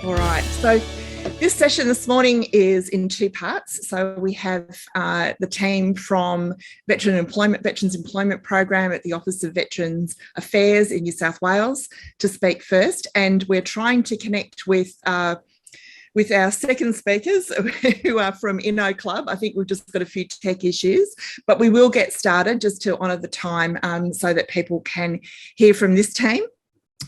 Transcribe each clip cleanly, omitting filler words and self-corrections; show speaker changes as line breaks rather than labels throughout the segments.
All right. So this session this morning is in two parts. So we have the team from Veterans Employment Program at the Office of Veterans Affairs in New South Wales to speak first. And we're trying to connect with our second speakers who are from InnoClub. I think we've just got a few tech issues, but we will get started just to honour the time so that people can hear from this team.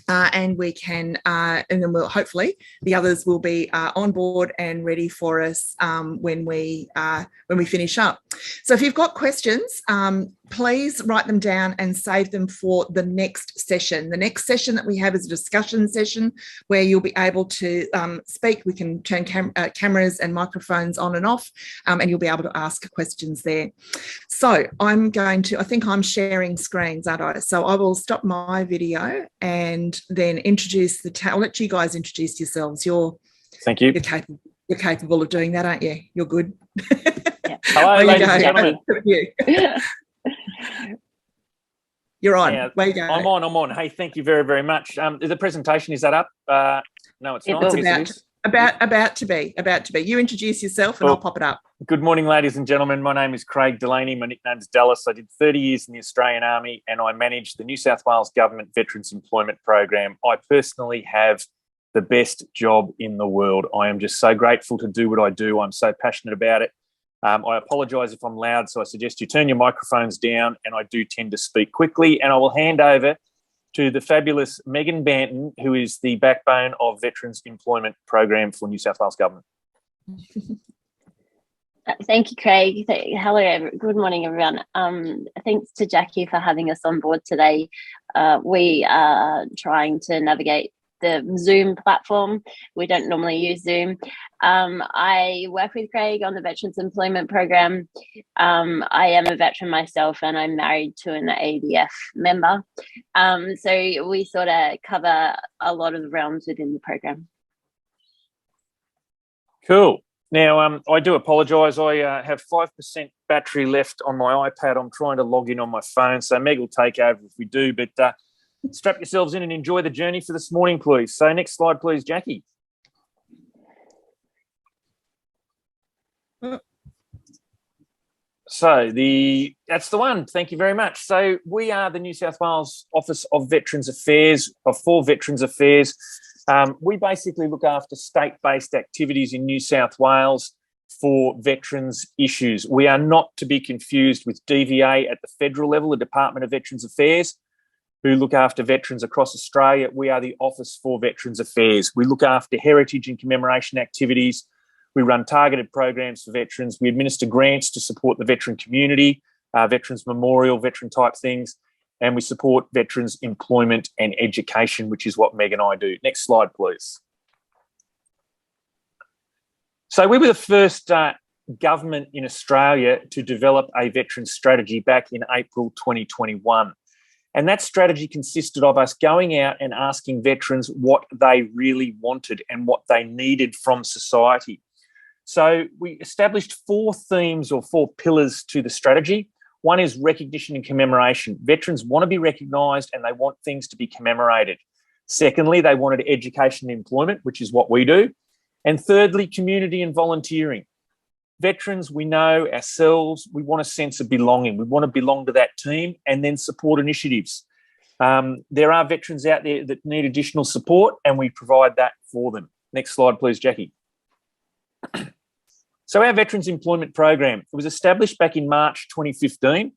And we can, and then we'll hopefully the others will be on board and ready for us when we finish up. So if you've got questions, please write them down and save them for the next session. The next session that we have is a discussion session where you'll be able to speak. We can turn cameras and microphones on and off, and you'll be able to ask questions there. So I think I'm sharing screens, aren't I? So I will stop my video and then introduce I'll let you guys introduce yourselves.
Thank you.
You're capable of doing that, aren't you? You're good.
Yeah. Hello, ladies and gentlemen.
You're on.
Yeah,
Way you go.
I'm on. Hey, thank you very, very much. The presentation, is that up? No, it's not.
It's about to be. You introduce yourself and I'll pop it up.
Good morning, ladies and gentlemen. My name is Craig Delaney. My nickname's Dallas. I did 30 years in the Australian Army and I managed the New South Wales Government Veterans Employment Program. I personally have the best job in the world. I am just so grateful to do what I do. I'm so passionate about it. I apologise if I'm loud, so I suggest you turn your microphones down, and I do tend to speak quickly. And I will hand over to the fabulous Megan Banton, who is the backbone of Veterans Employment Program for New South Wales Government.
Thank you, Craig. Hello, good morning, everyone. Thanks to Jackie for having us on board today. We are trying to navigate the Zoom platform. We don't normally use Zoom. I work with Craig on the Veterans Employment Program. I am a veteran myself and I'm married to an ADF member. So we sort of cover a lot of realms within the program.
Cool. Now, I do apologise. I have 5% battery left on my iPad. I'm trying to log in on my phone, so Meg will take over if we do, but strap yourselves in and enjoy the journey for this morning, please. So next slide, please, Jackie. So that's the one. Thank you very much. So we are the New South Wales Office of Veterans Affairs, for Veterans Affairs. We basically look after state-based activities in New South Wales for veterans issues. We are not to be confused with DVA at the federal level, the Department of Veterans Affairs, who look after veterans across Australia. We are the Office for Veterans Affairs. We look after heritage and commemoration activities. We run targeted programs for veterans. We administer grants to support the veteran community, veterans memorial, veteran type things, and we support veterans employment and education, which is what Meg and I do. Next slide, please. So we were the first government in Australia to develop a veteran strategy back in April 2021. And that strategy consisted of us going out and asking veterans what they really wanted and what they needed from society. So we established 4 themes or 4 pillars to the strategy. One is recognition and commemoration. Veterans want to be recognised and they want things to be commemorated. Secondly, they wanted education and employment, which is what we do. And thirdly, community and volunteering. Veterans, we know ourselves, we want a sense of belonging. We want to belong to that team and then support initiatives. There are veterans out there that need additional support and we provide that for them. Next slide, please, Jackie. So our Veterans Employment Program, it was established back in March 2015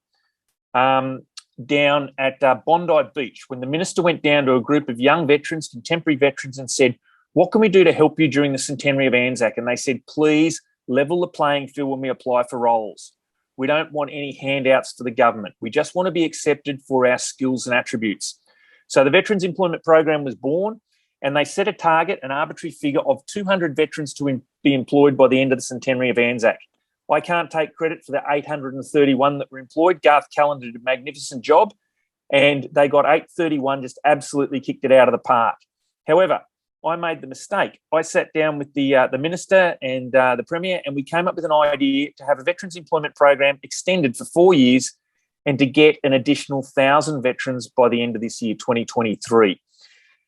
down at Bondi Beach when the Minister went down to a group of young veterans, contemporary veterans, and said, what can we do to help you during the centenary of Anzac? And they said, please, level the playing field when we apply for roles. We don't want any handouts for the government. We just want to be accepted for our skills and attributes. So the Veterans Employment Program was born and they set a target, an arbitrary figure of 200 veterans to be employed by the end of the centenary of Anzac. I can't take credit for the 831 that were employed. Garth Callender did a magnificent job and they got 831, just absolutely kicked it out of the park. However, I made the mistake. I sat down with the Minister and the Premier and we came up with an idea to have a Veterans Employment Program extended for 4 years and to get an additional 1,000 veterans by the end of this year, 2023.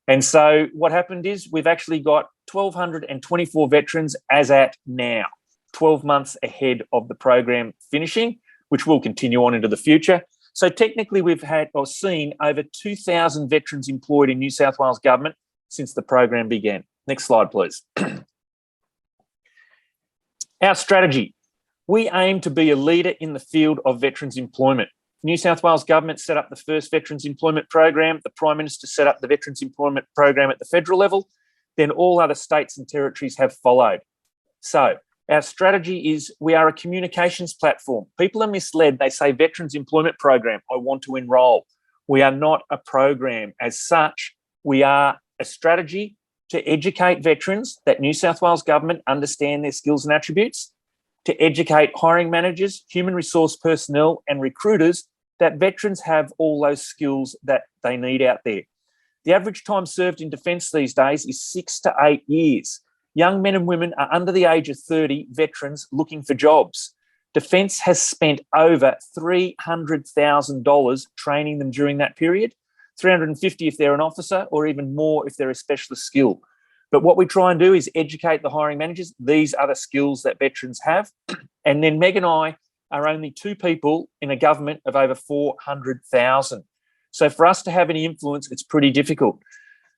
And so what happened is we've actually got 1,224 veterans as at now, 12 months ahead of the program finishing, which will continue on into the future. So technically we've had or seen over 2,000 veterans employed in New South Wales government since the program began. Next slide, please. Our strategy. We aim to be a leader in the field of veterans employment. New South Wales government set up the first veterans employment program. The Prime Minister set up the veterans employment program at the federal level. Then all other states and territories have followed. So our strategy is we are a communications platform. People are misled. They say veterans employment program, I want to enrol. We are not a program as such. We are a strategy to educate veterans that New South Wales government understand their skills and attributes, to educate hiring managers, human resource personnel and recruiters that veterans have all those skills that they need out there. The average time served in defence these days is 6 to 8 years. Young men and women are under the age of 30, veterans looking for jobs. Defence has spent over $300,000 training them during that period, $350,000 if they're an officer or even more if they're a specialist skill. But what we try and do is educate the hiring managers. These are the skills that veterans have. And then Meg and I are only two people in a government of over 400,000. So for us to have any influence, it's pretty difficult.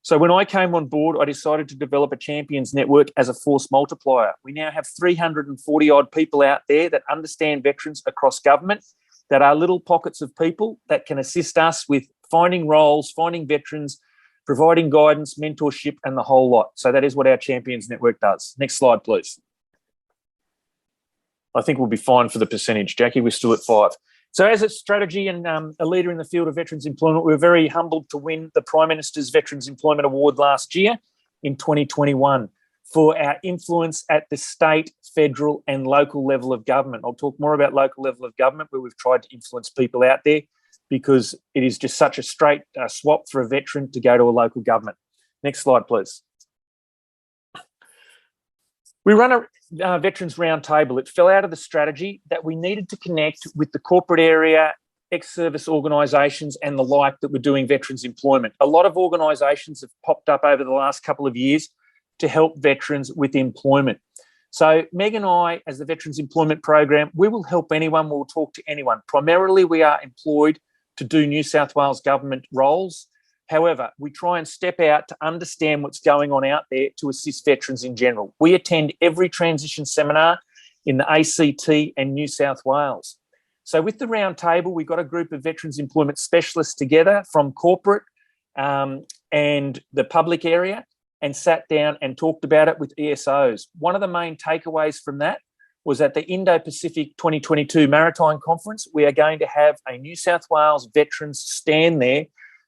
So when I came on board, I decided to develop a champions network as a force multiplier. We now have 340 odd people out there that understand veterans across government, that are little pockets of people that can assist us with finding roles, finding veterans, providing guidance, mentorship, and the whole lot. So that is what our champions network does. Next slide, please. I think we'll be fine for the percentage, Jackie. We're still at 5. So as a strategy and a leader in the field of veterans employment, we were very humbled to win the Prime Minister's Veterans Employment Award last year in 2021 for our influence at the state, federal and local level of government. I'll talk more about local level of government where we've tried to influence people out there because it is just such a straight swap for a veteran to go to a local government. Next slide, please. We run a veterans roundtable. It fell out of the strategy that we needed to connect with the corporate area, ex-service organisations and the like that were doing veterans employment. A lot of organisations have popped up over the last couple of years to help veterans with employment. So Meg and I, as the Veterans Employment Program, we will help anyone, we'll talk to anyone. Primarily, we are employed to do New South Wales government roles. However, we try and step out to understand what's going on out there to assist veterans in general. We attend every transition seminar in the ACT and New South Wales. So with the round table, we've got a group of veterans employment specialists together from corporate and the public area and sat down and talked about it with ESOs. One of the main takeaways from that was at the Indo-Pacific 2022 Maritime Conference, we are going to have a New South Wales veterans stand there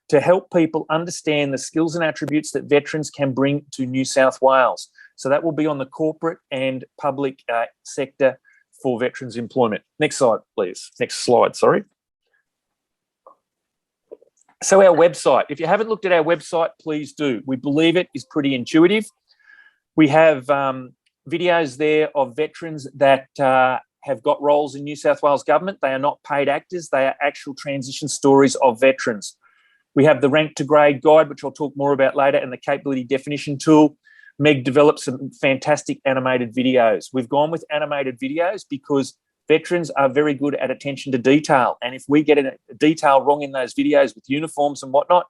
to help people understand the skills and attributes that veterans can bring to New South Wales. So that will be on the corporate and public sector for veterans employment. Next slide, please. Next slide, sorry. So our website, if you haven't looked at our website, please do. We believe it is pretty intuitive. We have videos there of veterans that have got roles in New South Wales government. They are not paid actors. They are actual transition stories of veterans. We have the rank to grade guide, which I'll talk more about later, and the capability definition tool. Meg developed some fantastic animated videos. We've gone with animated videos because veterans are very good at attention to detail. And if we get a detail wrong in those videos with uniforms and whatnot,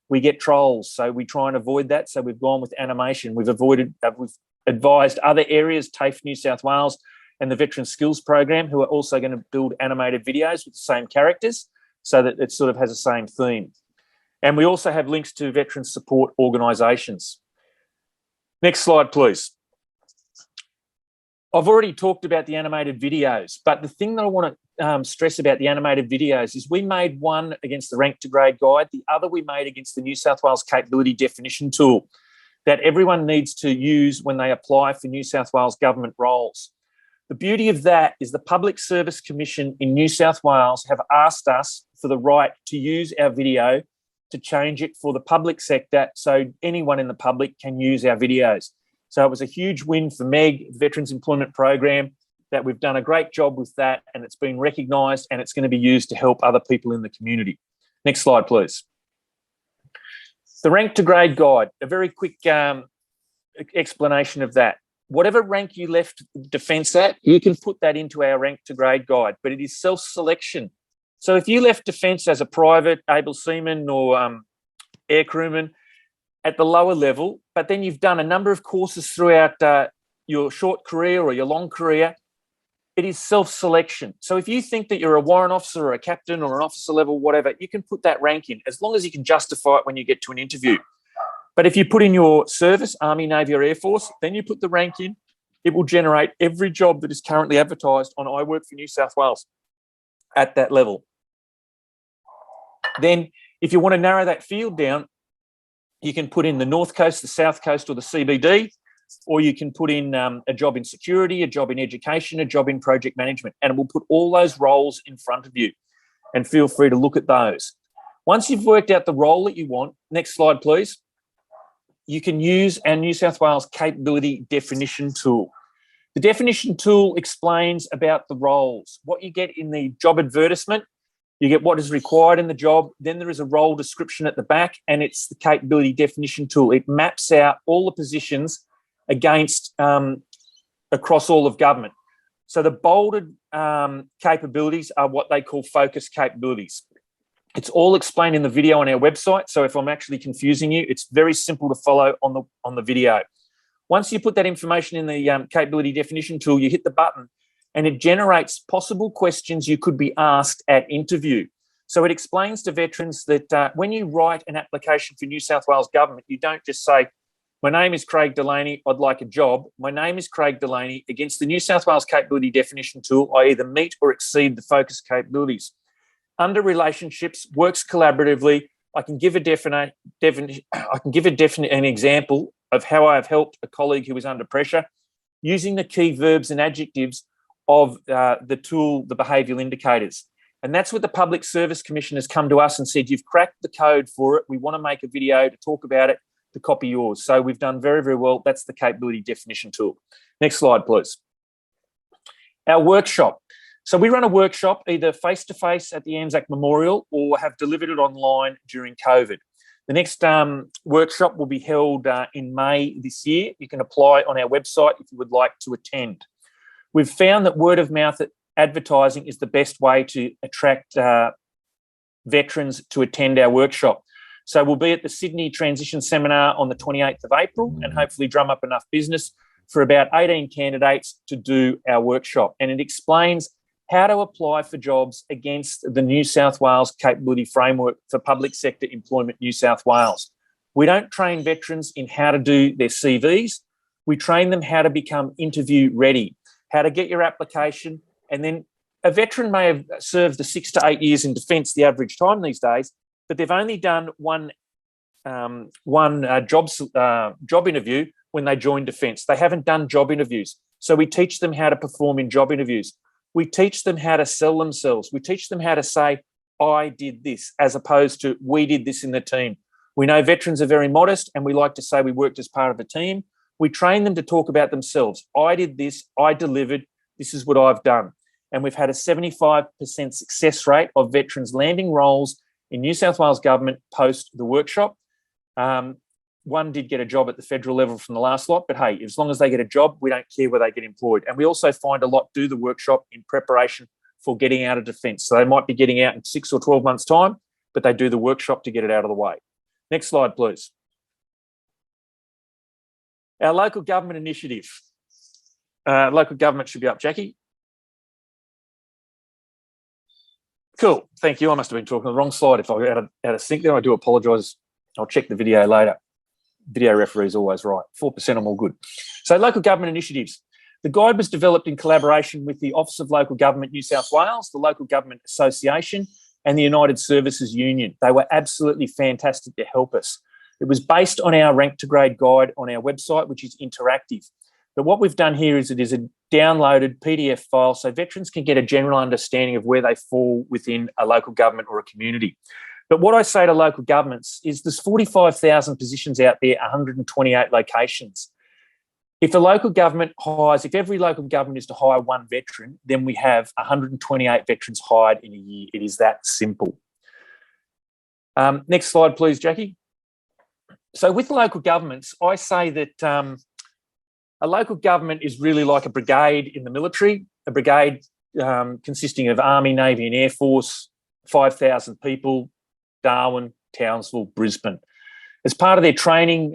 we get trolls. So we try and avoid that. So we've gone with animation. We've advised other areas, TAFE New South Wales and the Veteran Skills Program, who are also going to build animated videos with the same characters so that it sort of has the same theme. And we also have links to veteran support organisations. Next slide, please. I've already talked about the animated videos, but the thing that I want to stress about the animated videos is we made one against the rank to grade guide, the other we made against the New South Wales capability definition tool that everyone needs to use when they apply for New South Wales government roles. The beauty of that is the Public Service Commission in New South Wales have asked us for the right to use our video to change it for the public sector so anyone in the public can use our videos. So it was a huge win for Meg, the Veterans Employment Program, that we've done a great job with that and it's been recognised and it's going to be used to help other people in the community. Next slide, please. The rank to grade guide, a very quick explanation of that. Whatever rank you left defence at, you can put that into our rank to grade guide, but it is self-selection. So if you left defence as a private, able seaman or air crewman at the lower level, but then you've done a number of courses throughout your short career or your long career, it is self-selection. So if you think that you're a warrant officer or a captain or an officer level, whatever, you can put that rank in as long as you can justify it when you get to an interview. But if you put in your service, Army, Navy or Air Force, then you put the rank in, it will generate every job that is currently advertised on I Work for New South Wales at that level. Then if you want to narrow that field down, you can put in the North Coast, the South Coast or the CBD, or you can put in a job in security, a job in education, a job in project management, and it will put all those roles in front of you. And feel free to look at those. Once you've worked out the role that you want, next slide, please, you can use our New South Wales capability definition tool. The definition tool explains about the roles, what you get in the job advertisement. You get what is required in the job. Then there is a role description at the back, and it's the capability definition tool. It maps out all the positions against across all of government. So the bolded capabilities are what they call focus capabilities. It's all explained in the video on our website. So if I'm actually confusing you, it's very simple to follow on the video. Once you put that information in the capability definition tool, you hit the button, and it generates possible questions you could be asked at interview. So it explains to veterans that when you write an application for New South Wales Government, you don't just say, my name is Craig Delaney, I'd like a job. My name is Craig Delaney. Against the New South Wales capability definition tool, I either meet or exceed the focus capabilities. Under relationships, works collaboratively. I can give an example of how I have helped a colleague who is under pressure using the key verbs and adjectives of the tool, the behavioural indicators. And that's what the Public Service Commission has come to us and said, you've cracked the code for it. We want to make a video to talk about it, to copy yours. So we've done very, very well. That's the capability definition tool. Next slide, please. Our workshop. So we run a workshop either face-to-face at the Anzac Memorial or have delivered it online during COVID. The next workshop will be held in May this year. You can apply on our website if you would like to attend. We've found that word of mouth advertising is the best way to attract veterans to attend our workshop. So we'll be at the Sydney Transition Seminar on the 28th of April and hopefully drum up enough business for about 18 candidates to do our workshop. And it explains how to apply for jobs against the New South Wales Capability Framework for Public Sector Employment New South Wales. We don't train veterans in how to do their CVs. We train them how to become interview ready, how to get your application. And then a veteran may have served the 6 to 8 years in defence, the average time these days, but they've only done one job interview when they joined defence. They haven't done job interviews. So we teach them how to perform in job interviews. We teach them how to sell themselves. We teach them how to say, I did this, as opposed to we did this in the team. We know veterans are very modest and we like to say we worked as part of a team. We train them to talk about themselves. I did this, I delivered, this is what I've done. And we've had a 75% success rate of veterans landing roles in New South Wales Government post the workshop. One did get a job at the federal level from the last lot, but hey, as long as they get a job, we don't care where they get employed. And we also find a lot do the workshop in preparation for getting out of defence. So they might be getting out in 6 or 12 months' time, but they do the workshop to get it out of the way. Next slide, please. Our local government initiative. Local government should be up, Jackie. Cool, thank you. I must have been talking the wrong slide. If I out of sync there, I do apologise. I'll check the video later. Video referee is always right. 4%, I'm all good. So local government initiatives. The guide was developed in collaboration with the Office of Local Government New South Wales, the Local Government Association and the United Services Union. They were absolutely fantastic to help us. It was based on our rank to grade guide on our website, which is interactive. But what we've done here is it is a downloaded PDF file so veterans can get a general understanding of where they fall within a local government or a community. But what I say to local governments is there's 45,000 positions out there, 128 locations. If a local government hires, if every local government is to hire one veteran, then we have 128 veterans hired in a year. It is that simple. Next slide, please, Jackie. So with local governments, I say that a local government is really like a brigade in the military, a brigade consisting of Army, Navy and Air Force, 5,000 people, Darwin, Townsville, Brisbane. As part of their training,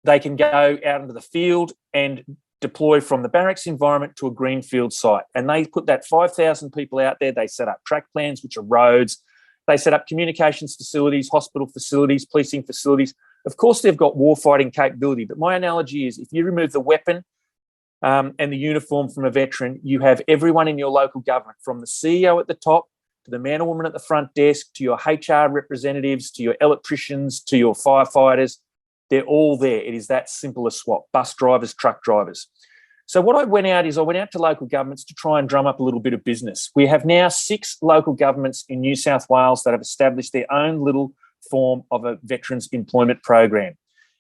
they can go out into the field and deploy from the barracks environment to a greenfield site. And they put that 5,000 people out there. They set up track plans, which are roads. They set up communications facilities, hospital facilities, policing facilities. Of course, they've got warfighting capability. But my analogy is if you remove the weapon and the uniform from a veteran, you have everyone in your local government, from the CEO at the top to the man or woman at the front desk, to your HR representatives, to your electricians, to your firefighters. They're all there. It is that simple a swap. Bus drivers, truck drivers. So what I went out to local governments to try and drum up a little bit of business. We have now 6 local governments in New South Wales that have established their own little form of a veterans employment program.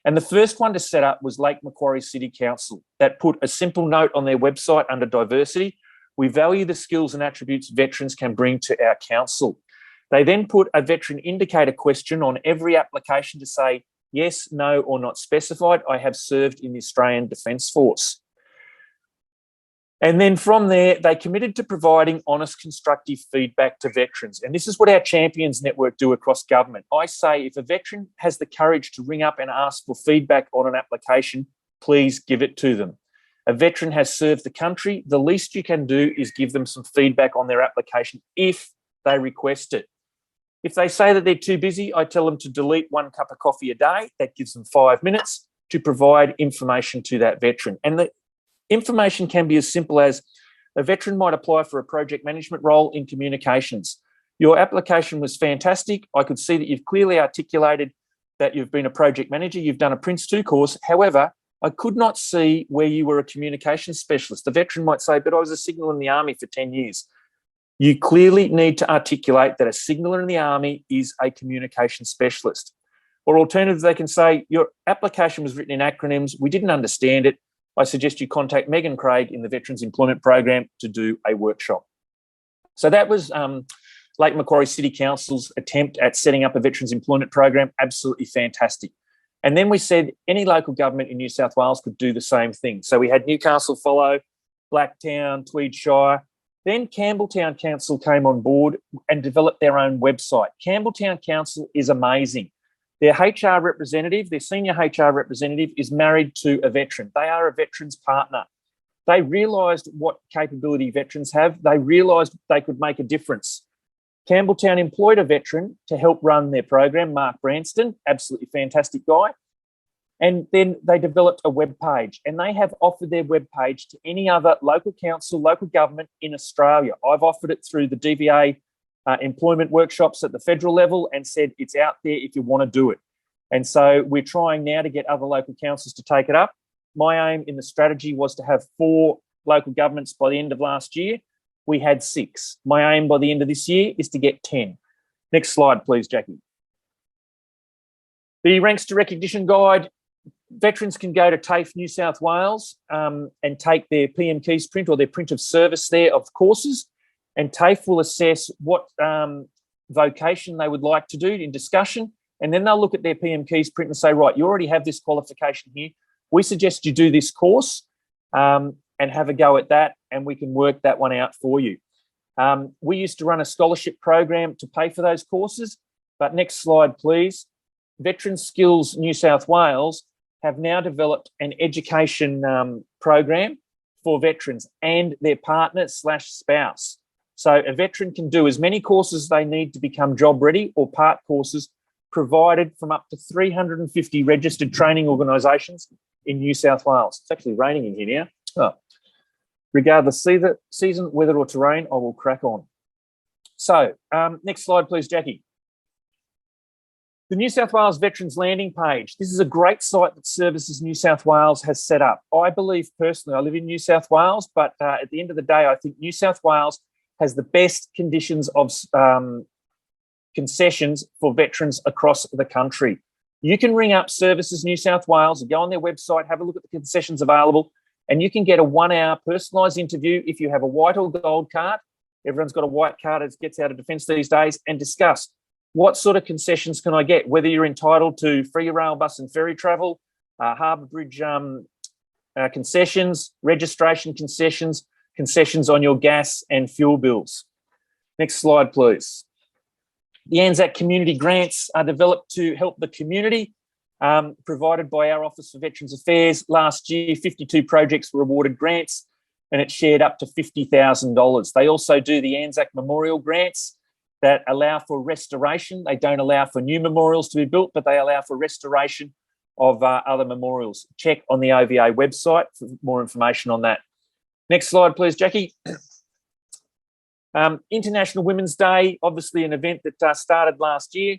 And the first one to set up was Lake Macquarie City Council, that put a simple note on their website under diversity: we value the skills and attributes veterans can bring to our council. They then put a veteran indicator question on every application to say, yes, no, or not specified, I have served in the Australian Defence Force. And then from there, they committed to providing honest, constructive feedback to veterans. And this is what our Champions Network do across government. I say if a veteran has the courage to ring up and ask for feedback on an application, please give it to them. A veteran has served the country. The least you can do is give them some feedback on their application if they request it. If they say that they're too busy, I tell them to delete 1 cup of coffee a day. That gives them 5 minutes to provide information to that veteran. And the information can be as simple as a veteran might apply for a project management role in communications. Your application was fantastic. I could see that you've clearly articulated that you've been a project manager. You've done a Prince 2 course. However, I could not see where you were a communications specialist. The veteran might say, but I was a signaller in the Army for 10 years. You clearly need to articulate that a signaller in the Army is a communication specialist. Or alternatively, they can say, your application was written in acronyms. We didn't understand it. I suggest you contact Megan Craig in the Veterans Employment Program to do a workshop. So that was Lake Macquarie City Council's attempt at setting up a Veterans Employment Program. Absolutely fantastic. And then we said any local government in New South Wales could do the same thing. So we had Newcastle follow, Blacktown, Tweed Shire. Then Campbelltown Council came on board and developed their own website. Campbelltown Council is amazing. Their HR representative, their senior HR representative, is married to a veteran. They are a veteran's partner. They realised what capability veterans have. They realised they could make a difference. Campbelltown employed a veteran to help run their program, Mark Branston, absolutely fantastic guy. And then they developed a web page, and they have offered their web page to any other local council, local government in Australia. I've offered it through the DVA employment workshops at the federal level and said it's out there if you want to do it. And so we're trying now to get other local councils to take it up. My aim in the strategy was to have 4 local governments by the end of last year. We had 6. My aim by the end of this year is to get 10. Next slide, please, Jackie. The Ranks to Recognition Guide. Veterans can go to TAFE New South Wales and take their PM Keys print or their print of service there of courses, and TAFE will assess what vocation they would like to do in discussion, and then they'll look at their PM Keys print and say, right, you already have this qualification here. We suggest you do this course and have a go at that, and we can work that one out for you. We used to run a scholarship program to pay for those courses, but next slide, please. Veteran Skills New South Wales have now developed an education program for veterans and their partner/spouse. So a veteran can do as many courses they need to become job ready or part courses provided from up to 350 registered training organisations in New South Wales. It's actually raining in here now. Oh. Regardless of season, weather or terrain, I will crack on. So next slide, please, Jackie. The New South Wales Veterans Landing page. This is a great site that Services New South Wales has set up. I believe personally, I live in New South Wales, but at the end of the day, I think New South Wales has the best conditions of concessions for veterans across the country. You can ring up Services New South Wales and go on their website, have a look at the concessions available, and you can get a 1-hour personalised interview if you have a white or gold card. Everyone's got a white card as gets out of defence these days, and discuss what sort of concessions can I get? Whether you're entitled to free rail, bus and ferry travel, harbour bridge concessions, registration concessions, concessions on your gas and fuel bills. Next slide, please. The ANZAC community grants are developed to help the community, provided by our Office for Veterans Affairs. Last year, 52 projects were awarded grants and it shared up to $50,000. They also do the ANZAC Memorial grants that allow for restoration. They don't allow for new memorials to be built, but they allow for restoration of other memorials. Check on the OVA website for more information on that. Next slide, please, Jackie. International Women's Day, obviously an event that started last year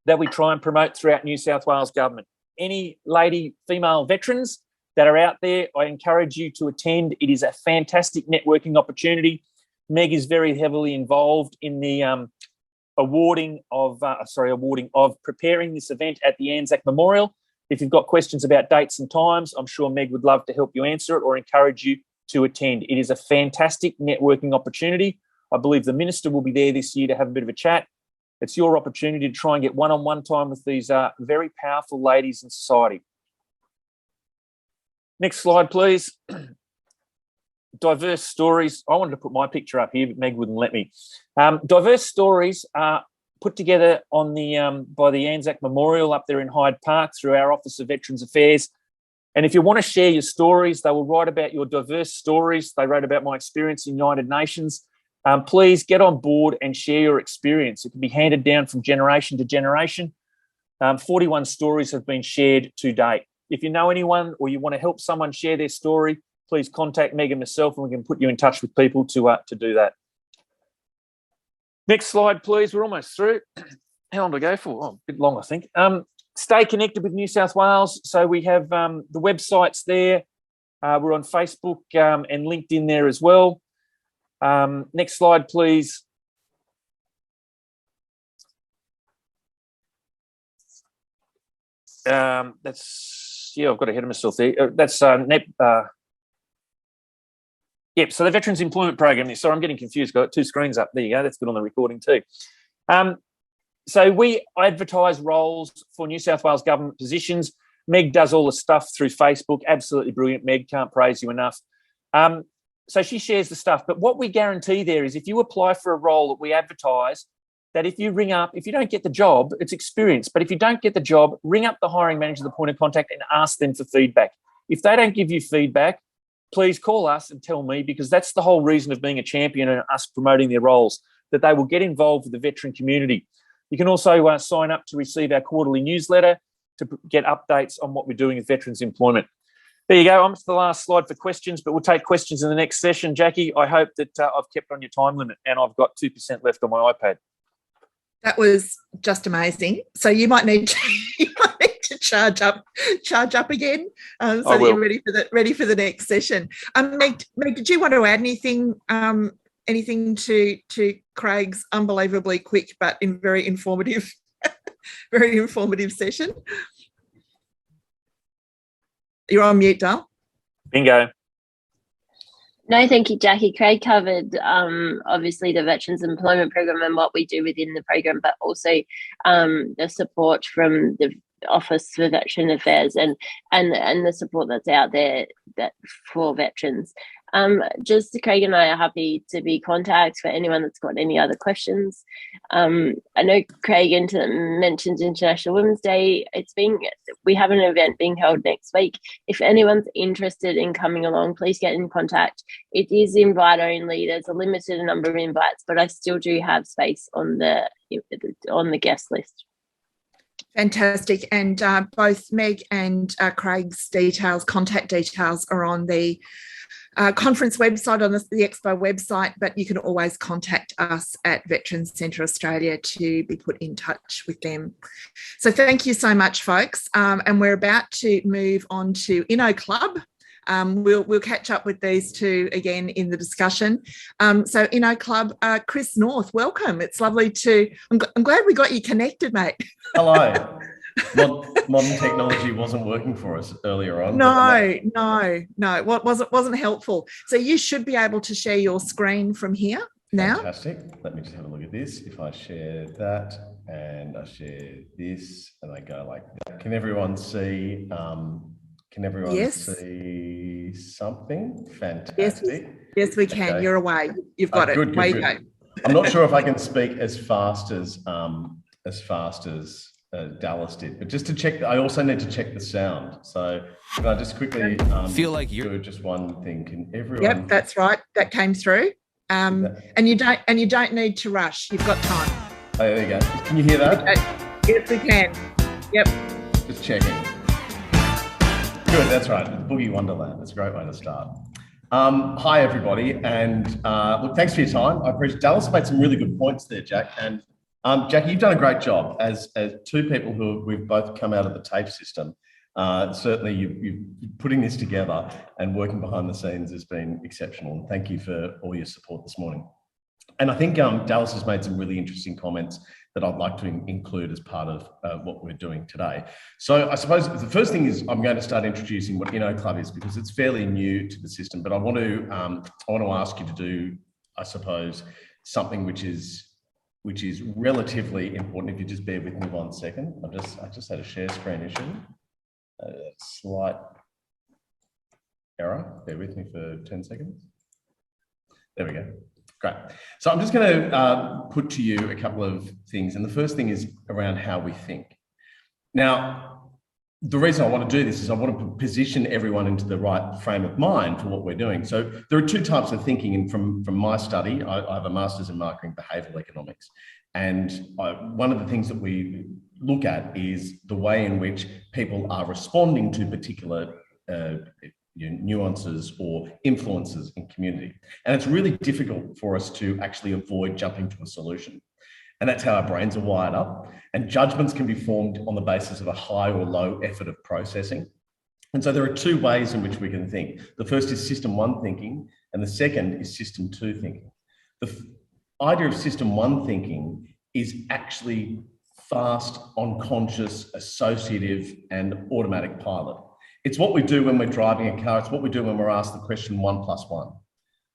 that we try and promote throughout New South Wales Government. Any lady, female veterans that are out there, I encourage you to attend. It is a fantastic networking opportunity. Meg is very heavily involved in the awarding of preparing this event at the ANZAC Memorial. If you've got questions about dates and times, I'm sure Meg would love to help you answer it or encourage you to attend. It is a fantastic networking opportunity. I believe the Minister will be there this year to have a bit of a chat. It's your opportunity to try and get one-on-one time with these very powerful ladies in society. Next slide, please. Diverse stories. I wanted to put my picture up here, but Meg wouldn't let me. Diverse stories are put together on the by the ANZAC Memorial up there in Hyde Park through our Office of Veterans Affairs. And if you want to share your stories, they will write about your diverse stories. They wrote about my experience in United Nations. Please get on board and share your experience. It can be handed down from generation to generation. 41 stories have been shared to date. If you know anyone or you want to help someone share their story, please contact Meg and myself and we can put you in touch with people to do that. Next slide, please. We're almost through. How long do I go for? Oh, a bit long, I think. Stay connected with New South Wales. So we have the websites there. We're on Facebook and LinkedIn there as well. Next slide, please. I've got ahead of myself there. Yep, so the Veterans Employment Program. Sorry, I'm getting confused. Got two screens up. There you go. That's good on the recording too. So we advertise roles for New South Wales government positions. Meg does all the stuff through Facebook. Absolutely brilliant, Meg. Can't praise you enough. So she shares the stuff. But what we guarantee there is if you apply for a role that we advertise, that if you ring up, if you don't get the job, it's experience. But if you don't get the job, ring up the hiring manager, the point of contact, and ask them for feedback. If they don't give you feedback, please call us and tell me, because that's the whole reason of being a champion and us promoting their roles, that they will get involved with the veteran community. You can also sign up to receive our quarterly newsletter to get updates on what we're doing with veterans employment. There you go. I'm to the last slide for questions, but we'll take questions in the next session. Jackie, I hope that I've kept on your time limit and I've got 2% left on my iPad.
That was just amazing. So you might need to charge up again, so that you're ready for the next session. Meg, did you want to add anything to Craig's unbelievably quick but very informative session? You're on mute, Dal.
Bingo.
No, thank you, Jackie. Craig covered obviously the Veterans Employment Program and what we do within the program, but also the support from the Office for Veteran Affairs and the support that's out there for veterans. Just Craig and I are happy to be contacts for anyone that's got any other questions. I know Craig mentioned International Women's Day. We have an event being held next week. If anyone's interested in coming along, please get in contact. It is invite only. There's a limited number of invites, but I still do have space on the guest list.
Fantastic. And both Meg and Craig's contact details are on the conference website, on the Expo website, but you can always contact us at Veterans Centre Australia to be put in touch with them. So thank you so much, folks. And we're about to move on to InnoClub. We'll catch up with these two again in the discussion. So InnoClub, Chris North, welcome. It's lovely I'm glad we got you connected, mate.
Hello. Modern technology wasn't working for us earlier on.
No, it wasn't helpful. So you should be able to share your screen from here. now.
Fantastic. Let me just have a look at this. If I share that and I share this and I go like that, can everyone see? See something? Fantastic.
Yes, we can. Okay. You're away. You've got it.
Good.
Go.
I'm not sure if I can speak as fast as Dallas did, but just to check, I also need to check the sound. So can I just quickly
feel like you
do just one thing? Can everyone?
Yep, that's right. That came through. And you don't need to rush. You've got time.
Oh, there you go. Can you hear that?
Yes, we can. Yep.
Just checking. Good. That's right. Boogie Wonderland. That's a great way to start. Hi, everybody, and look, thanks for your time. I appreciate Dallas made some really good points there, Jack. And Jackie, you've done a great job as two people we've both come out of the TAFE system. Certainly, you putting this together and working behind the scenes has been exceptional. And thank you for all your support this morning. And I think Dallas has made some really interesting comments that I'd like to include as part of what we're doing today. So I suppose the first thing is I'm going to start introducing what InnoClub is, because it's fairly new to the system. But I want to ask you to do, I suppose, something which is relatively important. If you just bear with me 1 second, I just had a share screen issue, slight error. Bear with me for 10 seconds. There we go. Great. So I'm just going to put to you a couple of things. And the first thing is around how we think. Now, the reason I want to do this is I want to position everyone into the right frame of mind for what we're doing. So there are two types of thinking. And from my study, I have a master's in marketing behavioural economics. And one of the things that we look at is the way in which people are responding to particular nuances or influences in community. And it's really difficult for us to actually avoid jumping to a solution. And that's how our brains are wired up. And judgments can be formed on the basis of a high or low effort of processing. And so there are two ways in which we can think. The first is system one thinking, and the second is system two thinking. The idea of system one thinking is actually fast, unconscious, associative, and automatic pilot. It's what we do when we're driving a car. It's what we do when we're asked the question 1 + 1.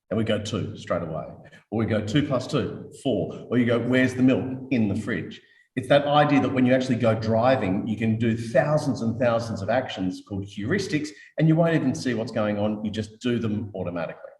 And we go 2 straight away. Or we go 2 + 2, 4. Or you go, where's the milk? In the fridge. It's that idea that when you actually go driving, you can do thousands and thousands of actions called heuristics, and you won't even see what's going on. You just do them automatically.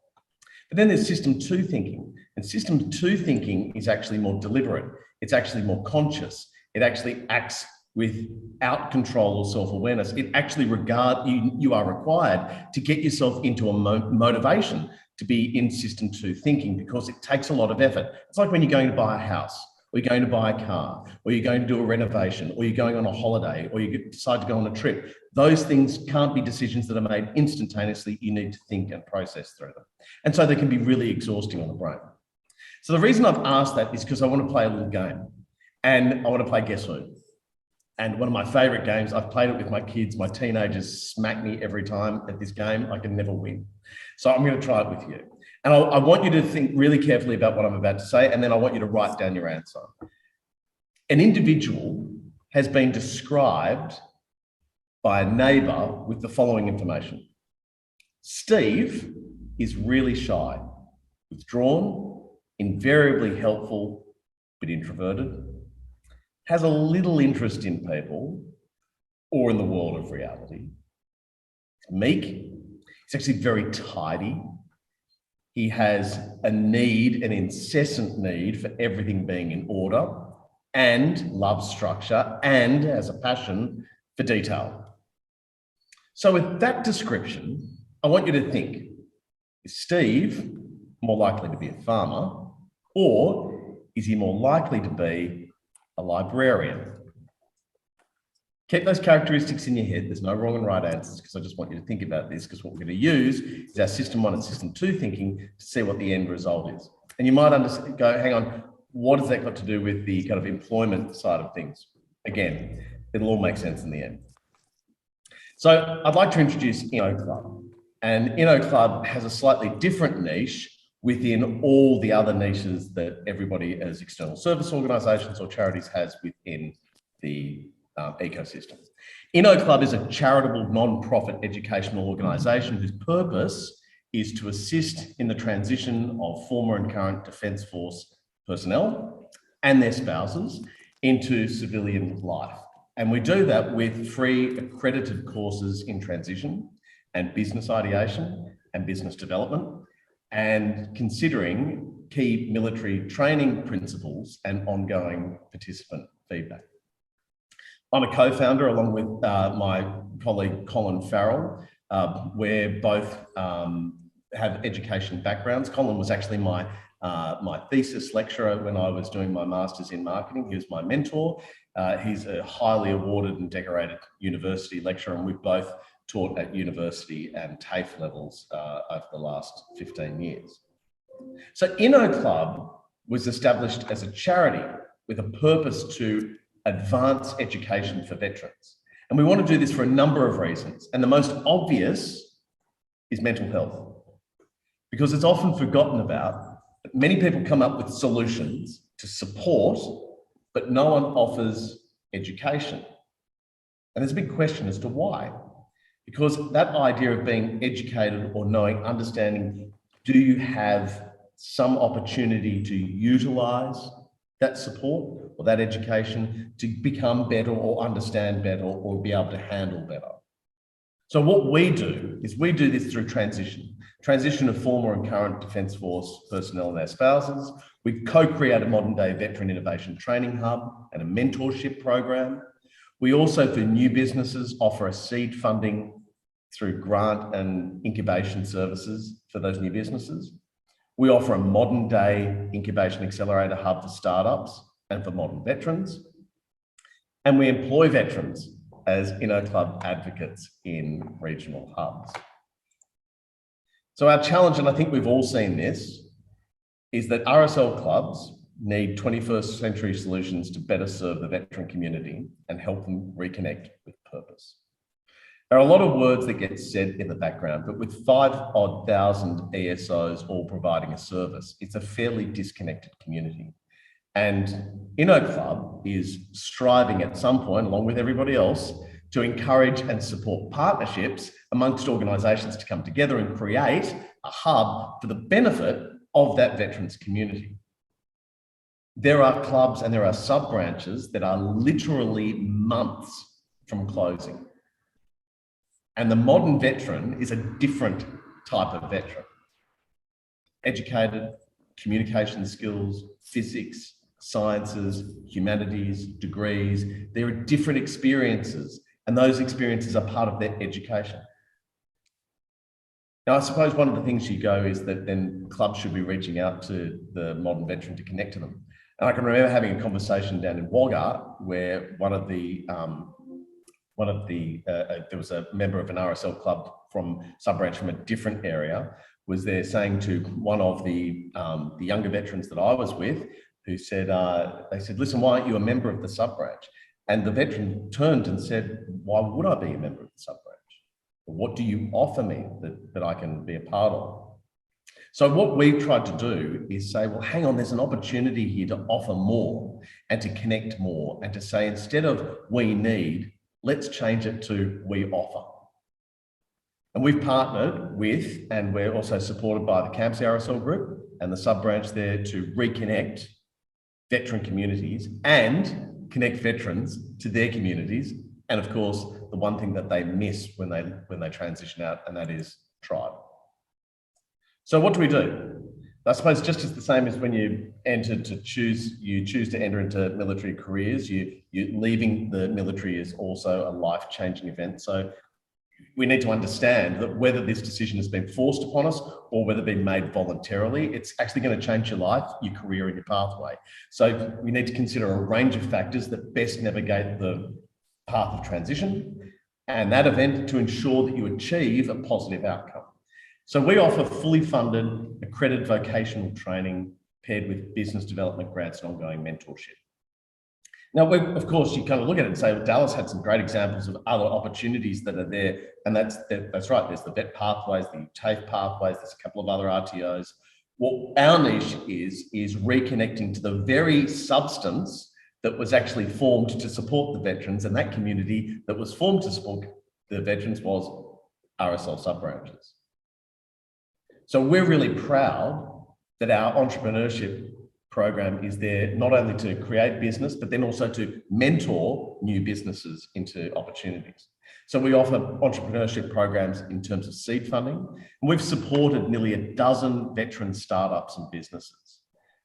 But then there's system two thinking. And system two thinking is actually more deliberate. It's actually more conscious. It actually acts without control or self-awareness. It actually you are required to get yourself into a motivation to be in system two thinking, because it takes a lot of effort. It's like when you're going to buy a house, or you're going to buy a car, or you're going to do a renovation, or you're going on a holiday, or you decide to go on a trip. Those things can't be decisions that are made instantaneously. You need to think and process through them. And so they can be really exhausting on the brain. So the reason I've asked that is because I want to play a little game, and I want to play Guess Who. And one of my favorite games, I've played it with my kids. My teenagers smack me every time at this game. I can never win. So I'm going to try it with you. And I want you to think really carefully about what I'm about to say, and then I want you to write down your answer. An individual has been described by a neighbour with the following information. Steve is really shy, withdrawn, invariably helpful, but introverted, has a little interest in people or in the world of reality. He's meek. He's actually very tidy. He has an incessant need for everything being in order, and loves structure, and has a passion for detail. So with that description, I want you to think, is Steve more likely to be a farmer, or is he more likely to be a librarian? Keep those characteristics in your head. There's no wrong and right answers, because I just want you to think about this, because what we're going to use is our system one and system two thinking to see what the end result is. And you might go, hang on, what has that got to do with the kind of employment side of things? Again, it'll all make sense in the end. So I'd like to introduce InnoClub. And InnoClub has a slightly different niche within all the other niches that everybody as external service organisations or charities has within the ecosystem. InnoClub is a charitable non-profit educational organisation whose purpose is to assist in the transition of former and current Defence Force personnel and their spouses into civilian life. And we do that with free accredited courses in transition and business ideation and business development, and considering key military training principles and ongoing participant feedback. I'm a co-founder along with my colleague Colin Farrell. We're both have education backgrounds. Colin was actually my thesis lecturer when I was doing my master's in marketing. He was my mentor. He's a highly awarded and decorated university lecturer, and we've both taught at university and TAFE levels over the last 15 years. So InnoClub was established as a charity with a purpose to advance education for veterans. And we want to do this for a number of reasons. And the most obvious is mental health, because it's often forgotten about. Many people come up with solutions to support, but no one offers education. And there's a big question as to why. Because that idea of being educated or knowing, understanding, do you have some opportunity to utilise that support or that education to become better or understand better or be able to handle better? So what we do is we do this through transition of former and current Defence Force personnel and their spouses. We co-create a modern day veteran innovation training hub and a mentorship program. We also, for new businesses, offer a seed funding through grant and incubation services for those new businesses. We offer a modern day incubation accelerator hub for startups and for modern veterans. And we employ veterans as InnoClub advocates in regional hubs. So our challenge, and I think we've all seen this, is that RSL clubs need 21st century solutions to better serve the veteran community and help them reconnect with purpose. There are a lot of words that get said in the background, but with 5,000 ESOs all providing a service, it's a fairly disconnected community. And InnoClub is striving at some point, along with everybody else, to encourage and support partnerships amongst organisations to come together and create a hub for the benefit of that veterans community. There are clubs and there are sub-branches that are literally months from closing. And the modern veteran is a different type of veteran. Educated, communication skills, physics, sciences, humanities, degrees. There are different experiences, and those experiences are part of their education. Now, I suppose one of the things you go is that then clubs should be reaching out to the modern veteran to connect to them. And I can remember having a conversation down in Wagga where there was a member of an RSL club from sub-branch from a different area, was there saying to one of the younger veterans that I was with, who said, they said, listen, why aren't you a member of the sub-branch? And the veteran turned and said, why would I be a member of the sub-branch? What do you offer me that I can be a part of? So what we've tried to do is say, well, hang on, there's an opportunity here to offer more and to connect more and to say, instead of we need, let's change it to we offer. And we've partnered with, and we're also supported by the Camps RSL group and the sub-branch there to reconnect veteran communities and connect veterans to their communities. And of course, the one thing that they miss when they transition out, and that is tribe. So what do we do? I suppose just as the same as when you choose to enter into military careers, you leaving the military is also a life-changing event. So we need to understand that whether this decision has been forced upon us or whether been made voluntarily, it's actually going to change your life, your career, and your pathway. So we need to consider a range of factors that best navigate the path of transition and that event to ensure that you achieve a positive outcome. So we offer fully funded, accredited vocational training paired with business development grants and ongoing mentorship. Now, of course, you kind of look at it and say, well, Dallas had some great examples of other opportunities that are there. And that's right. There's the VET pathways, the TAFE pathways, there's a couple of other RTOs. What our niche is reconnecting to the very substance that was actually formed to support the veterans, and that community that was formed to support the veterans was RSL sub-branches. So we're really proud that our entrepreneurship program is there not only to create business, but then also to mentor new businesses into opportunities. So we offer entrepreneurship programs in terms of seed funding, and we've supported nearly a dozen veteran startups and businesses.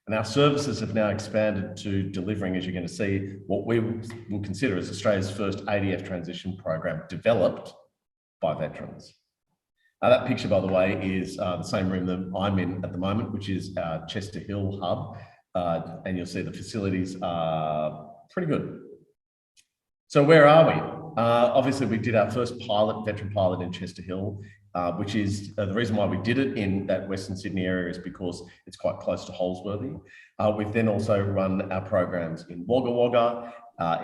And our services have now expanded to delivering, as you're going to see, what we will consider as Australia's first ADF transition program developed by veterans. That picture, by the way, is the same room that I'm in at the moment, which is our Chester Hill hub. And you'll see the facilities are pretty good. So where are we? Obviously, we did our first veteran pilot in Chester Hill, which is the reason why we did it in that Western Sydney area is because it's quite close to Holsworthy. We've then also run our programs in Wagga Wagga,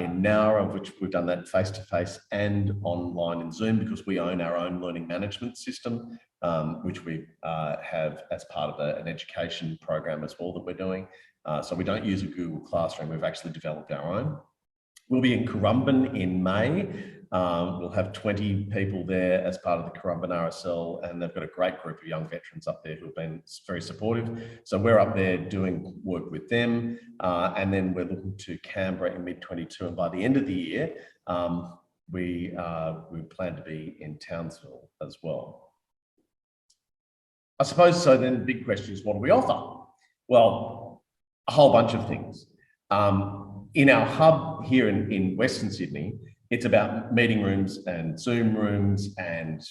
in Nowra, of which we've done that face-to-face and online in Zoom because we own our own learning management system, which we have as part of an education program as well that we're doing. So we don't use a Google Classroom, we've actually developed our own. We'll be in Currumbin in May. We'll have 20 people there as part of the Currumbin RSL, and they've got a great group of young veterans up there who have been very supportive. So we're up there doing work with them, and then we're looking to Canberra in mid-22, and by the end of the year, we plan to be in Townsville as well. I suppose so then the big question is, what do we offer? Well, a whole bunch of things. In our hub here in Western Sydney, it's about meeting rooms and Zoom rooms and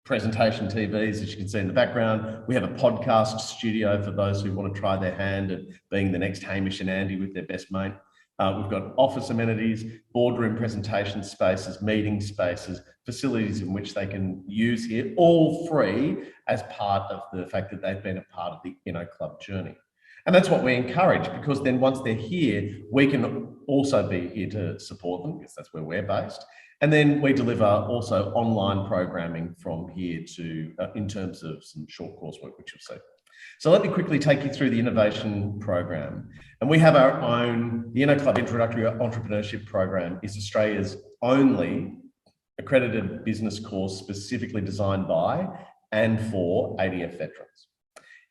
presentation TVs, as you can see in the background. We have a podcast studio for those who want to try their hand at being the next Hamish and Andy with their best mate. We've got office amenities, boardroom presentation spaces, meeting spaces, facilities in which they can use here, all free as part of the fact that they've been a part of the InnoClub journey. And that's what we encourage, because then once they're here, we can also be here to support them, because that's where we're based. And then we deliver also online programming from here to, in terms of some short coursework, which you'll see. So let me quickly take you through the innovation program. And we have our own, the InnoClub Introductory Entrepreneurship Program is Australia's only accredited business course specifically designed by and for ADF veterans.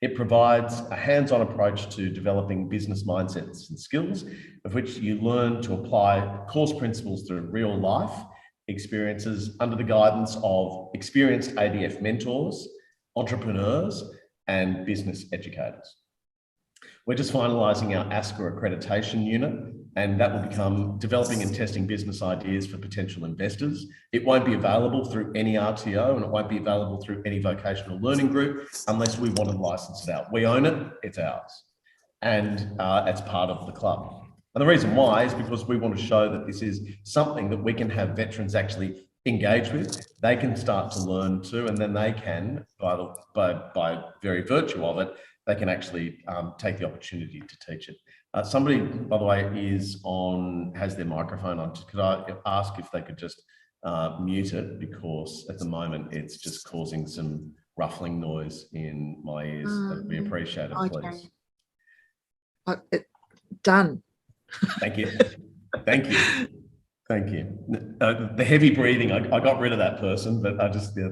It provides a hands-on approach to developing business mindsets and skills, of which you learn to apply course principles through real life experiences under the guidance of experienced ADF mentors, entrepreneurs, and business educators. We're just finalising our ASCA accreditation unit, and that will become developing and testing business ideas for potential investors. It won't be available through any RTO, and it won't be available through any vocational learning group unless we want to license it out. We own it, it's ours, and it's part of the club. And the reason why is because we want to show that this is something that we can have veterans actually engage with. They can start to learn too, and then they can, by very virtue of it, they can actually take the opportunity to teach it. Somebody, by the way, has their microphone on. Could I ask if they could just mute it, because at the moment it's just causing some ruffling noise in my ears. That'd be appreciated, please.
Okay. Done.
Thank you. Thank you. Thank you. The heavy breathing, I got rid of that person, but I just, yeah,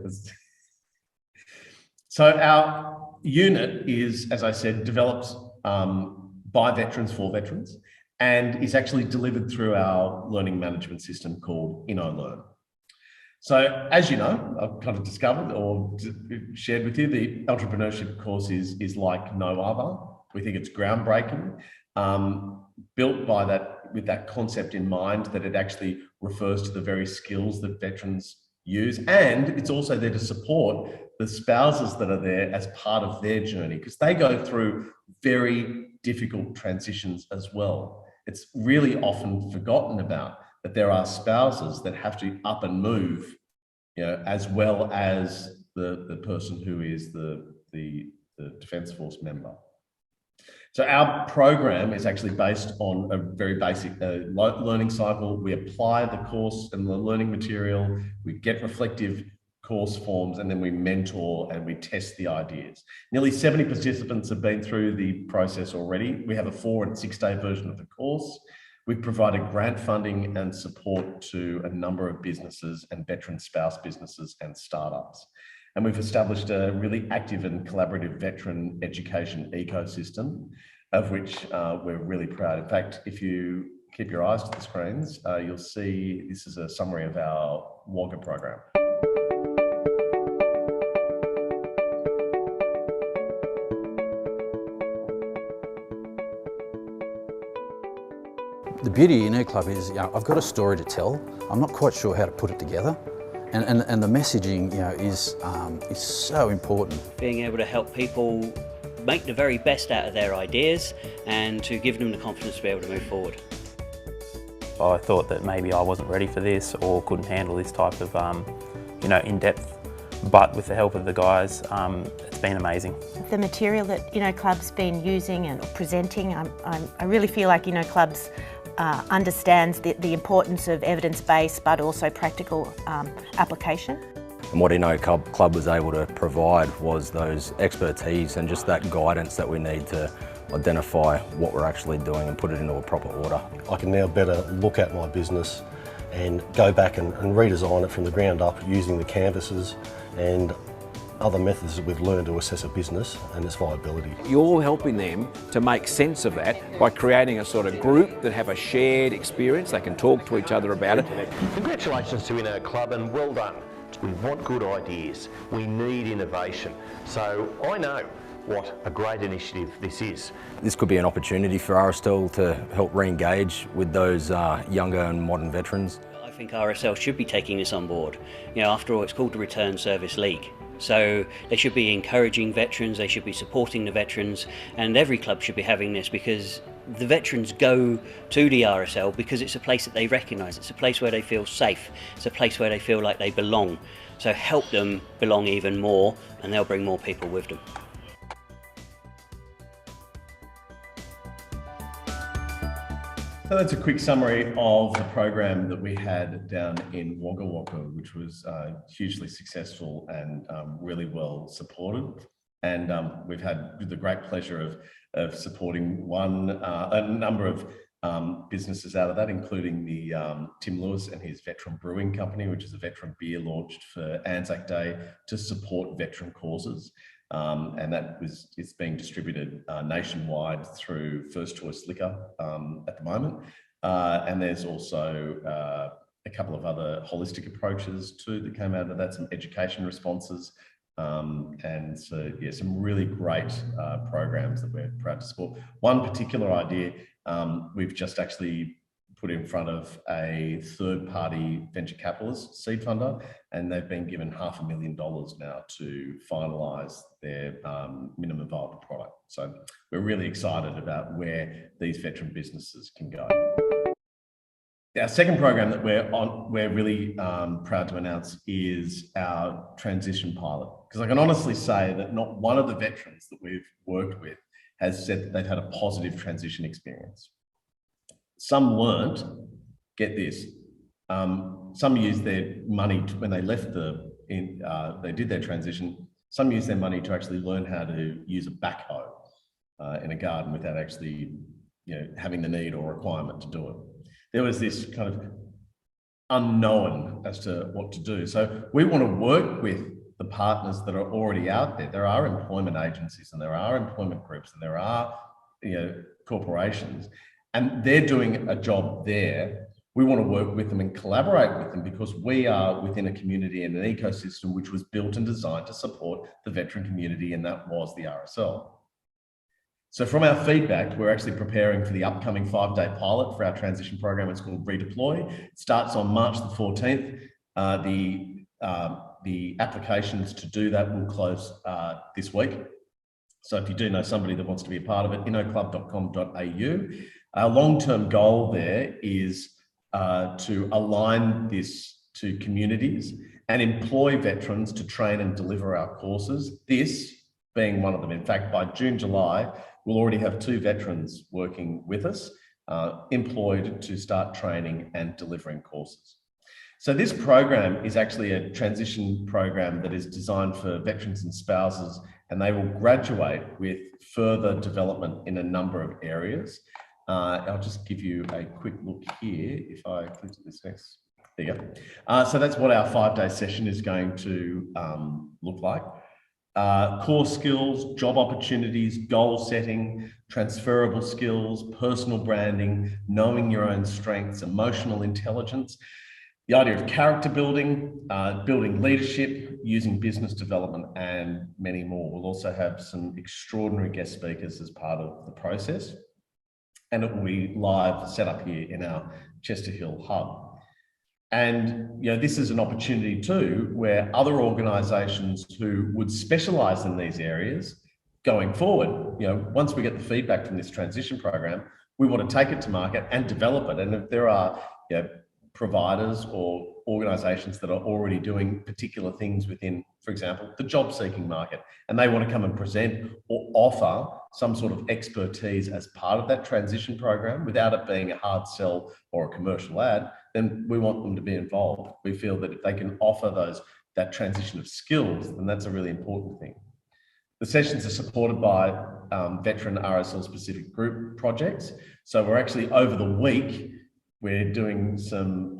So our unit is, as I said, developed by veterans for veterans, and is actually delivered through our learning management system called InnoLearn. So as you know, I've kind of discovered or shared with you, the entrepreneurship course is like no other. We think it's groundbreaking, built by with that concept in mind, that it actually refers to the very skills that veterans use, and it's also there to support the spouses that are there as part of their journey, because they go through very difficult transitions as well. It's really often forgotten about that there are spouses that have to up and move, you know, as well as the person who is the Defence Force member. So our program is actually based on a very basic learning cycle. We apply the course and the learning material, we get reflective course forms, and then we mentor and we test the ideas. Nearly 70 participants have been through the process already. We have a 4- and 6-day version of the course. We've provided grant funding and support to a number of businesses and veteran spouse businesses and startups. And we've established a really active and collaborative veteran education ecosystem, of which we're really proud. In fact, if you keep your eyes to the screens, you'll see this is a summary of our Wagga program.
The beauty of InnoClub is, I've got a story to tell. I'm not quite sure how to put it together. And the messaging, is so important.
Being able to help people make the very best out of their ideas and to give them the confidence to be able to move forward.
I thought that maybe I wasn't ready for this or couldn't handle this type of, in-depth. But with the help of the guys, it's been amazing.
The material that InnoClub's been using and presenting, I really feel like InnoClub's understands the importance of evidence-based but also practical application.
And what InnoClub was able to provide was those expertise and just that guidance that we need to identify what we're actually doing and put it into a proper order.
I can now better look at my business and go back and redesign it from the ground up using the canvases and other methods that we've learned to assess a business and its viability.
You're helping them to make sense of that by creating a sort of group that have a shared experience. They can talk to each other about it.
Congratulations to InnoClub and well done. We want good ideas. We need innovation. So I know what a great initiative this is.
This could be an opportunity for RSL to help re-engage with those younger and modern veterans.
I think RSL should be taking this on board. After all, it's called the Return Service League. So they should be encouraging veterans, they should be supporting the veterans, and every club should be having this because the veterans go to the RSL because it's a place that they recognise, it's a place where they feel safe, it's a place where they feel like they belong. So help them belong even more and they'll bring more people with them.
So that's a quick summary of the program that we had down in Wagga Wagga, which was hugely successful and really well supported. And we've had the great pleasure of supporting a number of businesses out of that, including the Tim Lewis and his Veteran Brewing Company, which is a veteran beer launched for Anzac Day to support veteran causes. And it's being distributed nationwide through First Choice Liquor at the moment. And there's also a couple of other holistic approaches too that came out of that, some education responses. And so, yeah, some really great programs that we're proud to support. One particular idea we've just actually put in front of a third-party venture capitalist seed funder, and they've been given $500,000 now to finalise their minimum viable product. So we're really excited about where these veteran businesses can go. Our second program that we're really proud to announce is our transition pilot, because I can honestly say that not one of the veterans that we've worked with has said that they've had a positive transition experience. Some weren't, get this, some used their money when they left they did their transition, some used their money to actually learn how to use a backhoe in a garden without actually having the need or requirement to do it. There was this kind of unknown as to what to do. So we want to work with the partners that are already out there. There are employment agencies and there are employment groups and there are corporations, and they're doing a job there. We want to work with them and collaborate with them because we are within a community and an ecosystem which was built and designed to support the veteran community, and that was the RSL. So from our feedback, we're actually preparing for the upcoming 5-day pilot for our transition program. It's called Redeploy. It starts on March the 14th. The applications to do that will close this week. So if you do know somebody that wants to be a part of it, innoclub.com.au. Our long-term goal there is to align this to communities and employ veterans to train and deliver our courses, this being one of them. In fact, by June, July, we'll already have 2 veterans working with us, employed to start training and delivering courses. So this program is actually a transition program that is designed for veterans and spouses, and they will graduate with further development in a number of areas. I'll just give you a quick look here. If I click to this next, There you go. So that's what our 5-day session is going to look like. Core skills, job opportunities, goal setting, transferable skills, personal branding, knowing your own strengths, emotional intelligence, the idea of character building, building leadership, using business development, and many more. We'll also have some extraordinary guest speakers as part of the process. And it will be live, set up here in our Chester Hill hub. And this is an opportunity too, where other organisations who would specialise in these areas going forward, once we get the feedback from this transition program, we want to take it to market and develop it. And if there are providers or organisations that are already doing particular things within, for example, the job seeking market, and they want to come and present or offer some sort of expertise as part of that transition program without it being a hard sell or a commercial ad, then we want them to be involved. We feel that if they can offer that transition of skills, then that's a really important thing. The sessions are supported by veteran RSL specific group projects. So we're actually, over the week, we're doing some,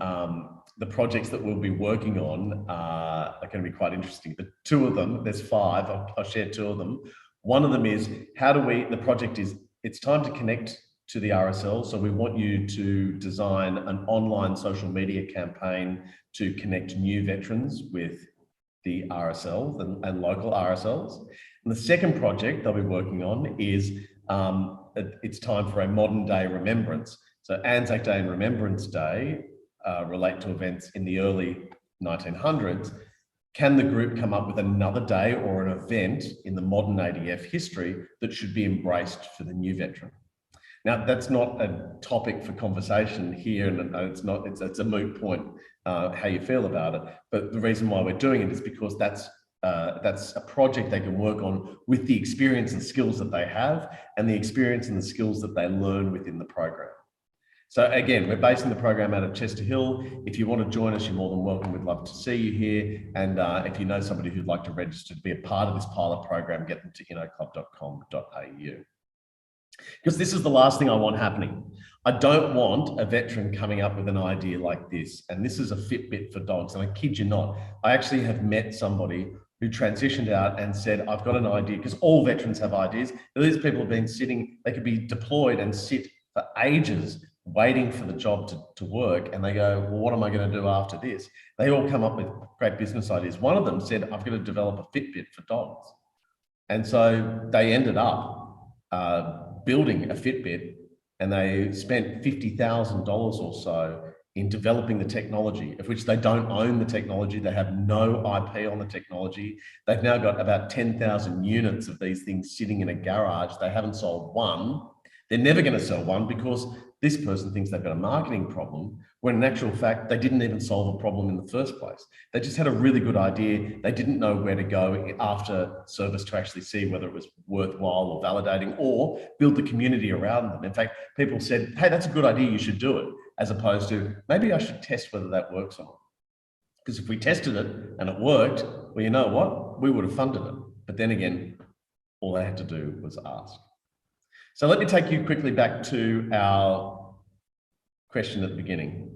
the projects that we'll be working on are going to be quite interesting. The 2 of them, there's 5, I'll share 2 of them. One of them is, the project is, it's time to connect to the RSL. So we want you to design an online social media campaign to connect new veterans with the RSLs and local RSLs. And the second project they'll be working on is, it's time for a modern day remembrance. So Anzac Day and Remembrance Day relate to events in the early 1900s. Can the group come up with another day or an event in the modern ADF history that should be embraced for the new veteran? Now, that's not a topic for conversation here, and it's a moot point how you feel about it. But the reason why we're doing it is because that's a project they can work on with the experience and skills that they have and the experience and the skills that they learn within the program. So again, we're basing the program out of Chester Hill. If you want to join us, you're more than welcome. We'd love to see you here. And if you know somebody who'd like to register to be a part of this pilot program, get them to innoclub.com.au. Because this is the last thing I want happening. I don't want a veteran coming up with an idea like this. And this is a Fitbit for dogs. And I kid you not, I actually have met somebody who transitioned out and said, I've got an idea, because all veterans have ideas. These people have been sitting, they could be deployed and sit for ages waiting for the job to work, and they go, well, what am I going to do after this? They all come up with great business ideas. One of them said, I've got to develop a Fitbit for dogs. And so they ended up building a Fitbit, and they spent $50,000 or so in developing the technology, of which they don't own the technology. They have no IP on the technology. They've now got about 10,000 units of these things sitting in a garage. They haven't sold one. They're never going to sell one because this person thinks they've got a marketing problem, when in actual fact, they didn't even solve a problem in the first place. They just had a really good idea. They didn't know where to go after service to actually see whether it was worthwhile or validating or build the community around them. In fact, people said, hey, that's a good idea, you should do it, as opposed to, maybe I should test whether that works or not. Because if we tested it and it worked, well, you know what? We would have funded it. But then again, all they had to do was ask. So let me take you quickly back to our question at the beginning.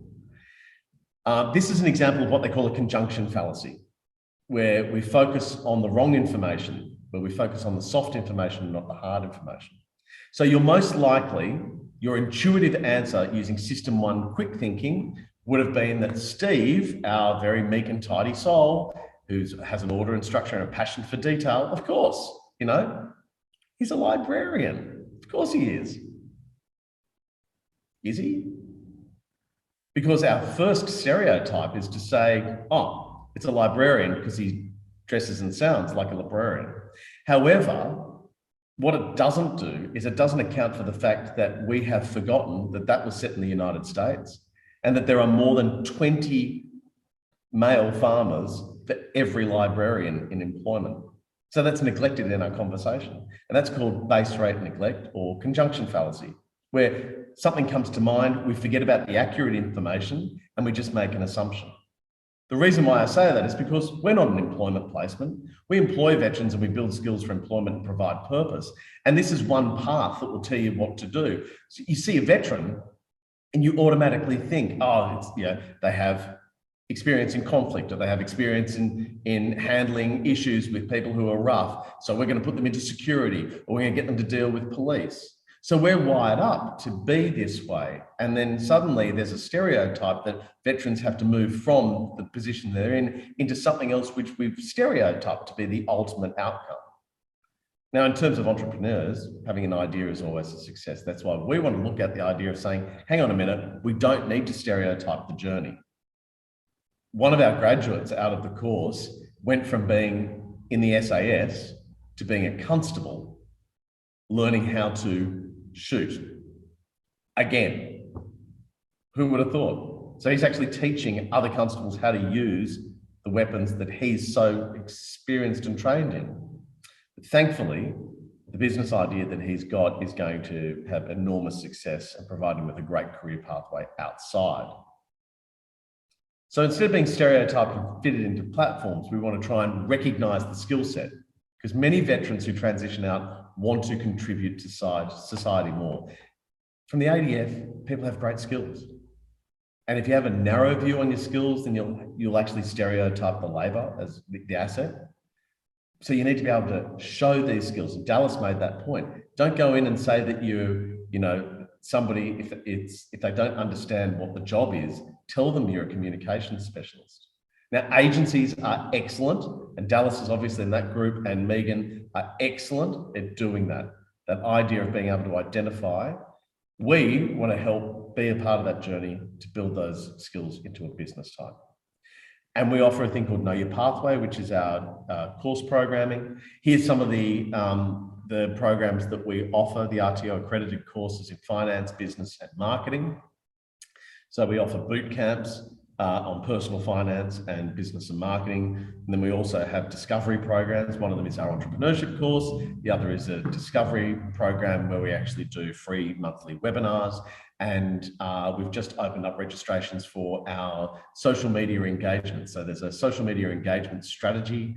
This is an example of what they call a conjunction fallacy, where we focus on the wrong information, where we focus on the soft information, not the hard information. So you're most likely, your intuitive answer using System 1 quick thinking would have been that Steve, our very meek and tidy soul, who has an order and structure and a passion for detail, of course, he's a librarian. Of course he is. Is he? Because our first stereotype is to say, oh, it's a librarian because he dresses and sounds like a librarian. However, what it doesn't do is it doesn't account for the fact that we have forgotten that that was set in the United States and that there are more than 20 male farmers for every librarian in employment. So that's neglected in our conversation. And that's called base rate neglect or conjunction fallacy, where something comes to mind, we forget about the accurate information and we just make an assumption. The reason why I say that is because we're not an employment placement. We employ veterans and we build skills for employment and provide purpose. And this is one path that will tell you what to do. So you see a veteran and you automatically think, oh, they have experience in conflict, or they have experience in handling issues with people who are rough. So we're going to put them into security, or we're going to get them to deal with police. So we're wired up to be this way. And then suddenly there's a stereotype that veterans have to move from the position they're in into something else which we've stereotyped to be the ultimate outcome. Now, in terms of entrepreneurs, having an idea is always a success. That's why we want to look at the idea of saying, hang on a minute, we don't need to stereotype the journey. One of our graduates out of the course went from being in the SAS to being a constable, learning how to shoot. Again, who would have thought? So he's actually teaching other constables how to use the weapons that he's so experienced and trained in. But thankfully, the business idea that he's got is going to have enormous success and provide him with a great career pathway outside. So instead of being stereotyped and fitted into platforms, we want to try and recognise the skill set, because many veterans who transition out want to contribute to society more. From the ADF, people have great skills. And if you have a narrow view on your skills, then you'll actually stereotype the labour as the asset. So you need to be able to show these skills. And Dallas made that point. Don't go in and say that somebody, if they don't understand what the job is, tell them you're a communications specialist. Now, agencies are excellent, and Dallas is obviously in that group, and Megan are excellent at doing that. That idea of being able to identify. We want to help be a part of that journey to build those skills into a business type. And we offer a thing called Know Your Pathway, which is our course programming. Here's some of the programs that we offer, the RTO accredited courses in finance, business, and marketing. So we offer boot camps on personal finance and business and marketing. And then we also have discovery programs. One of them is our entrepreneurship course. The other is a discovery program where we actually do free monthly webinars. And we've just opened up registrations for our social media engagement. So there's a social media engagement strategy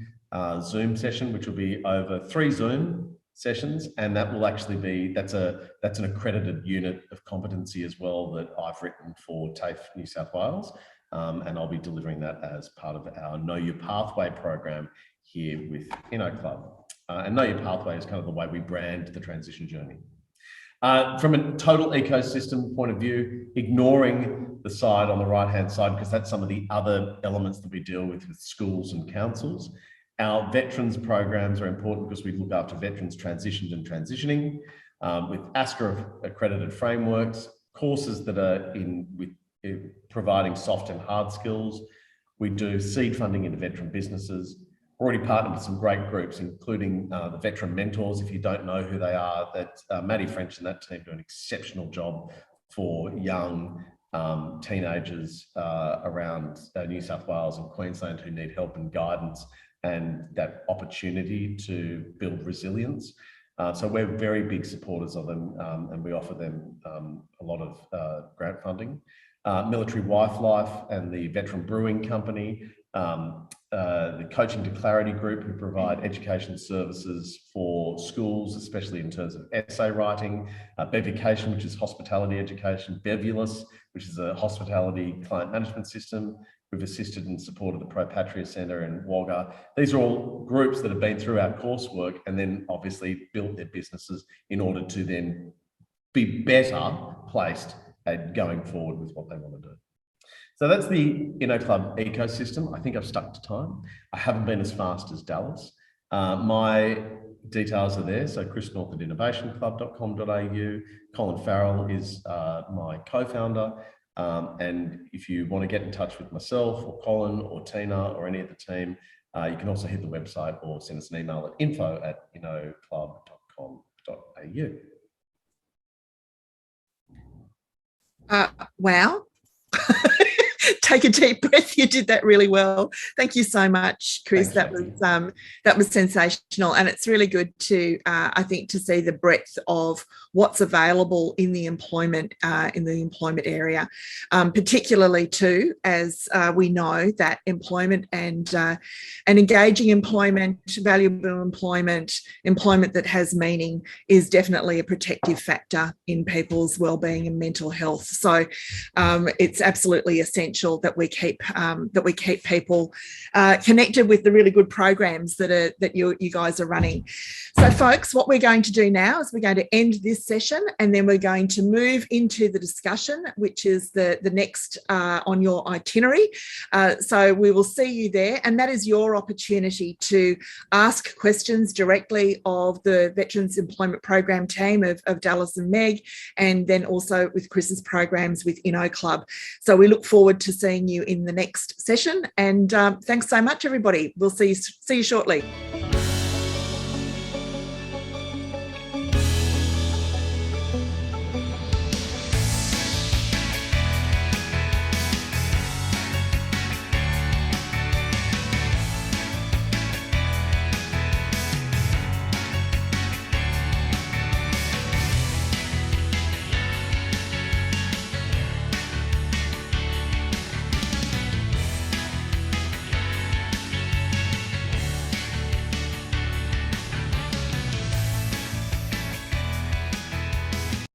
Zoom session, which will be over 3 Zoom sessions, and that will actually be, that's an accredited unit of competency as well that I've written for TAFE New South Wales, and I'll be delivering that as part of our Know Your Pathway program here with InnoClub. And Know Your Pathway is kind of the way we brand the transition journey. From a total ecosystem point of view, ignoring the side on the right-hand side, because that's some of the other elements that we deal with schools and councils. Our veterans programs are important because we look after veterans transitioned and transitioning with ASCA accredited frameworks, courses that are with providing soft and hard skills. We do seed funding into veteran businesses. Already partnered with some great groups, including the Veteran Mentors. If you don't know who they are, that Maddie French and that team do an exceptional job for young teenagers around New South Wales and Queensland who need help and guidance and that opportunity to build resilience. So we're very big supporters of them, and we offer them a lot of grant funding. Military Wife Life and the Veteran Brewing Company, the Coaching to Clarity Group, who provide education services for schools, especially in terms of essay writing, Bevication, which is hospitality education, Bevulus, which is a hospitality client management system. We've assisted and supported the Pro Patria Centre in Wagga. These are all groups that have been through our coursework and then obviously built their businesses in order to then be better placed at going forward with what they want to do. So that's the InnoClub ecosystem. I think I've stuck to time. I haven't been as fast as Dallas. My details are there. So Chris North at innovationclub.com.au. Colin Farrell is my co-founder. And if you want to get in touch with myself or Colin or Tina or any of the team, you can also hit the website or send us an email at info@innoclub.com.au.
Wow. Take a deep breath. You did that really well. Thank you so much, Chris. That was sensational, and it's really good to I think to see the breadth of what's available in the employment area, particularly too, as we know that employment and engaging employment, valuable employment that has meaning is definitely a protective factor in people's wellbeing and mental health. So it's absolutely essential essential that we keep people connected with the really good programs that you guys are running. So, folks, what we're going to do now is we're going to end this session, and then we're going to move into the discussion, which is the next on your itinerary. So we will see you there, and that is your opportunity to ask questions directly of the Veterans Employment Program team of Dallas and Meg, and then also with Chris's programs with InnoClub. So we look forward to seeing you in the next session, and thanks so much, everybody. We'll see you shortly.